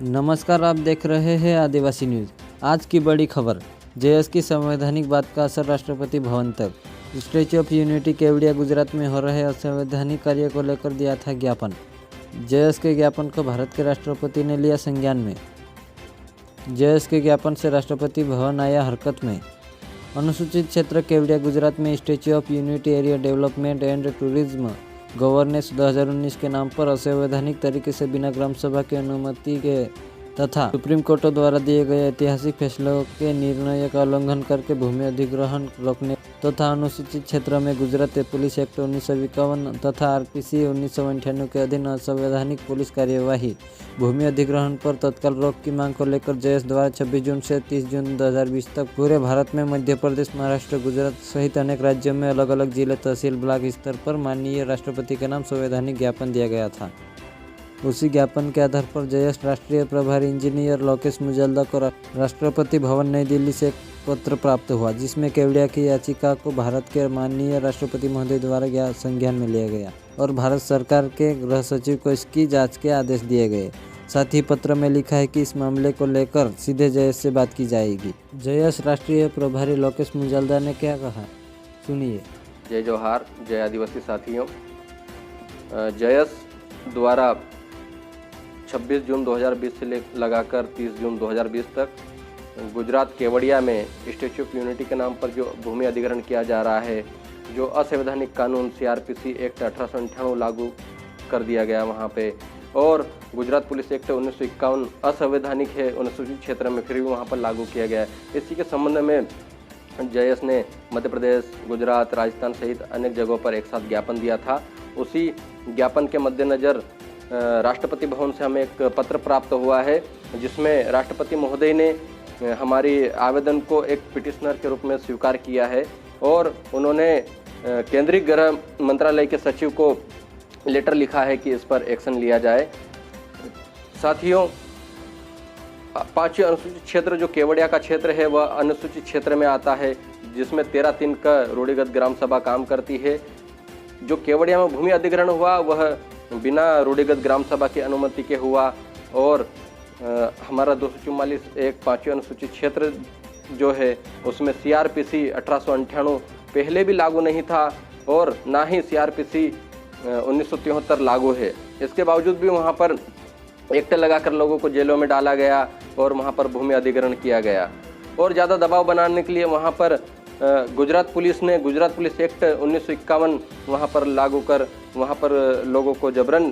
नमस्कार, आप देख रहे हैं आदिवासी न्यूज़। आज की बड़ी खबर, जेएस की संवैधानिक बात का असर राष्ट्रपति भवन तक। Statue of unity Kevadia Gujarat में हो रहे असंवैधानिक कार्य को लेकर दिया था ज्ञापन। जेएस के ज्ञापन को भारत के राष्ट्रपति ने लिया संज्ञान में। जेएस के ज्ञापन से राष्ट्रपति भवन आया हरकत में। अनुसूचित क्षेत्र केवड़िया गुजरात में statue of unity area development and tourism governance 2019 के नाम पर असंवैधानिक तरीके से बिना ग्राम सभा की अनुमति के तथा सुप्रीम कोर्ट द्वारा दिए गए ऐतिहासिक फैसलों के निर्णय का उल्लंघन करके भूमि अधिग्रहण रोकने तथा अनुसूचित क्षेत्र में गुजरात पुलिस एक्ट 1951 तथा आरपीसी 1998 के अधीन असंवैधानिक पुलिस कार्यवाही भूमि अधिग्रहण पर तत्काल रोक की मांग को लेकर जेएस द्वारा 26 जून से 30 जून 2020 तक पूरे भारत में मध्य प्रदेश, महाराष्ट्र, गुजरात सहित अनेक राज्यों में अलग अलग जिले, तहसील, ब्लॉक स्तर पर माननीय राष्ट्रपति के नाम संवैधानिक ज्ञापन दिया गया था। उसी ज्ञापन के आधार पर जेएस राष्ट्रीय प्रभारी इंजीनियर लोकेश मुजल्दा को राष्ट्रपति भवन नई दिल्ली से एक पत्र प्राप्त हुआ, जिसमें केवड़िया की याचिका को भारत के माननीय राष्ट्रपति महोदय द्वारा संज्ञान में लिया गया और भारत सरकार के गृह सचिव को इसकी जांच के आदेश दिए गए। साथ ही पत्र में लिखा है कि इस मामले को लेकर सीधे जेएस से बात की जाएगी। जेएस राष्ट्रीय प्रभारी लोकेश मुजल्दा ने क्या कहा, सुनिए। जय जोहार, जय आदिवासी साथियों। जेएस द्वारा 26 जून 2020 से लगाकर 30 जून 2020 तक गुजरात केवड़िया में स्टैच्यू ऑफ यूनिटी के नाम पर जो भूमि अधिग्रहण किया जा रहा है, जो असंवैधानिक कानून सीआरपीसी एक्ट 1898 लागू कर दिया गया वहाँ पे, और गुजरात पुलिस एक्ट 1951 असंवैधानिक है, अनुसूचित क्षेत्र में फिर भी वहाँ पर लागू किया गया है। इसी के संबंध में जेएस ने मध्य प्रदेश, गुजरात, राजस्थान सहित अनेक जगहों पर एक साथ ज्ञापन दिया था। उसी ज्ञापन के मद्देनज़र राष्ट्रपति भवन से हमें एक पत्र प्राप्त हुआ है, जिसमें राष्ट्रपति महोदय ने हमारी आवेदन को एक पिटिशनर के रूप में स्वीकार किया है और उन्होंने केंद्रीय गृह मंत्रालय के सचिव को लेटर लिखा है कि इस पर एक्शन लिया जाए। साथियों, 5वीं अनुसूचित क्षेत्र जो केवड़िया का क्षेत्र है वह अनुसूचित क्षेत्र में आता है, जिसमें 13 का रूढ़िगत ग्राम सभा काम करती है। जो केवड़िया में भूमि अधिग्रहण हुआ वह बिना रूढ़िगत ग्राम सभा की अनुमति के हुआ और हमारा 244 एक 5वीं अनुसूचित क्षेत्र जो है उसमें सीआरपीसी 1898 पहले भी लागू नहीं था और ना ही सीआरपीसी 1973 लागू है। इसके बावजूद भी वहाँ पर एक्ट लगाकर लोगों को जेलों में डाला गया और वहाँ पर भूमि अधिग्रहण किया गया। और ज़्यादा दबाव बनाने के लिए वहाँ पर गुजरात पुलिस एक्ट 1951 वहाँ पर लागू कर वहाँ पर लोगों को जबरन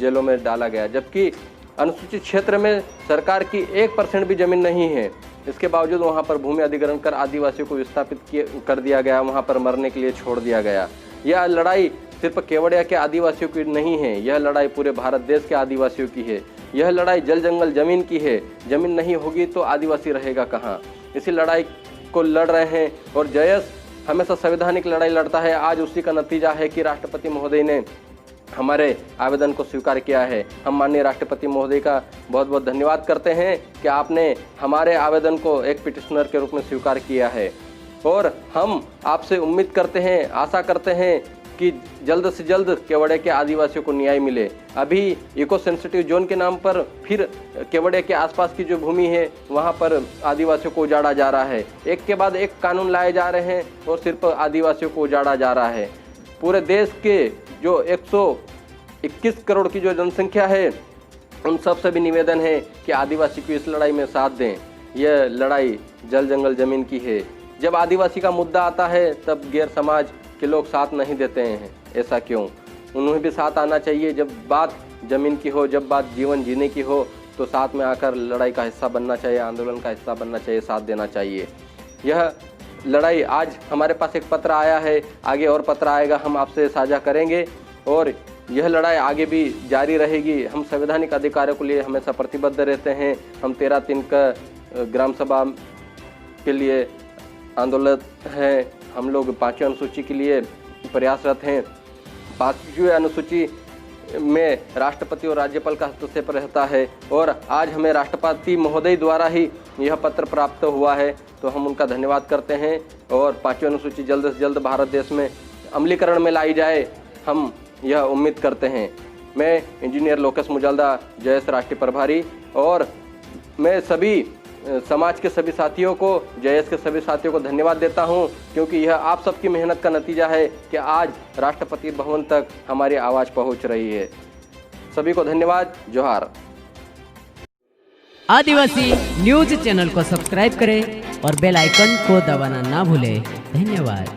जेलों में डाला गया, जबकि अनुसूचित क्षेत्र में सरकार की 1% भी जमीन नहीं है। इसके बावजूद वहाँ पर भूमि अधिग्रहण कर आदिवासियों को विस्थापित कर दिया गया, वहाँ पर मरने के लिए छोड़ दिया गया। यह लड़ाई सिर्फ केवड़िया के आदिवासियों की नहीं है, यह लड़ाई पूरे भारत देश के आदिवासियों की है। यह लड़ाई जल जंगल जमीन की है। जमीन नहीं होगी तो आदिवासी रहेगा कहाँ। इसी लड़ाई को लड़ रहे हैं और जेएस हमेशा संवैधानिक लड़ाई लड़ता है। आज उसी का नतीजा है कि राष्ट्रपति महोदय ने हमारे आवेदन को स्वीकार किया है। हम माननीय राष्ट्रपति महोदय का बहुत बहुत धन्यवाद करते हैं कि आपने हमारे आवेदन को एक पिटिशनर के रूप में स्वीकार किया है और हम आपसे उम्मीद करते हैं, आशा करते हैं कि जल्द से जल्द केवड़िया के आदिवासियों को न्याय मिले। अभी इको सेंसिटिव जोन के नाम पर फिर केवड़िया के आसपास की जो भूमि है वहाँ पर आदिवासियों को उजाड़ा जा रहा है। एक के बाद एक कानून लाए जा रहे हैं और सिर्फ आदिवासियों को उजाड़ा जा रहा है। पूरे देश के जो 121 करोड़ की जो जनसंख्या है उन सब से भी निवेदन है कि आदिवासी को इस लड़ाई में साथ दें। यह लड़ाई जल जंगल जमीन की है। जब आदिवासी का मुद्दा आता है तब गैर समाज के लोग साथ नहीं देते हैं। ऐसा क्यों? उन्हें भी साथ आना चाहिए। जब बात जमीन की हो, जब बात जीवन जीने की हो तो साथ में आकर लड़ाई का हिस्सा बनना चाहिए, आंदोलन का हिस्सा बनना चाहिए, साथ देना चाहिए। यह लड़ाई आज हमारे पास एक पत्र आया है, आगे और पत्र आएगा, हम आपसे साझा करेंगे और यह लड़ाई आगे भी जारी रहेगी। हम संवैधानिक अधिकारों के लिए हमेशा प्रतिबद्ध रहते हैं। हम 13 का ग्राम सभा के लिए आंदोलन है। हम लोग 5वीं अनुसूची के लिए प्रयासरत हैं। 5वीं अनुसूची में राष्ट्रपति और राज्यपाल का हस्तक्षेप रहता है और आज हमें राष्ट्रपति महोदय द्वारा ही यह पत्र प्राप्त हुआ है, तो हम उनका धन्यवाद करते हैं और 5वीं अनुसूची जल्द से जल्द भारत देश में अमलीकरण में लाई जाए, हम यह उम्मीद करते हैं। मैं इंजीनियर लोकेश मुजल्दा, जयस राष्ट्रीय प्रभारी, और मैं सभी समाज के सभी साथियों को, जयस के सभी साथियों को धन्यवाद देता हूं, क्योंकि यह आप सबकी मेहनत का नतीजा है कि आज राष्ट्रपति भवन तक हमारी आवाज़ पहुंच रही है। सभी को धन्यवाद। जोहार। आदिवासी न्यूज चैनल को सब्सक्राइब करें और बेल आइकन को दबाना ना भूलें। धन्यवाद।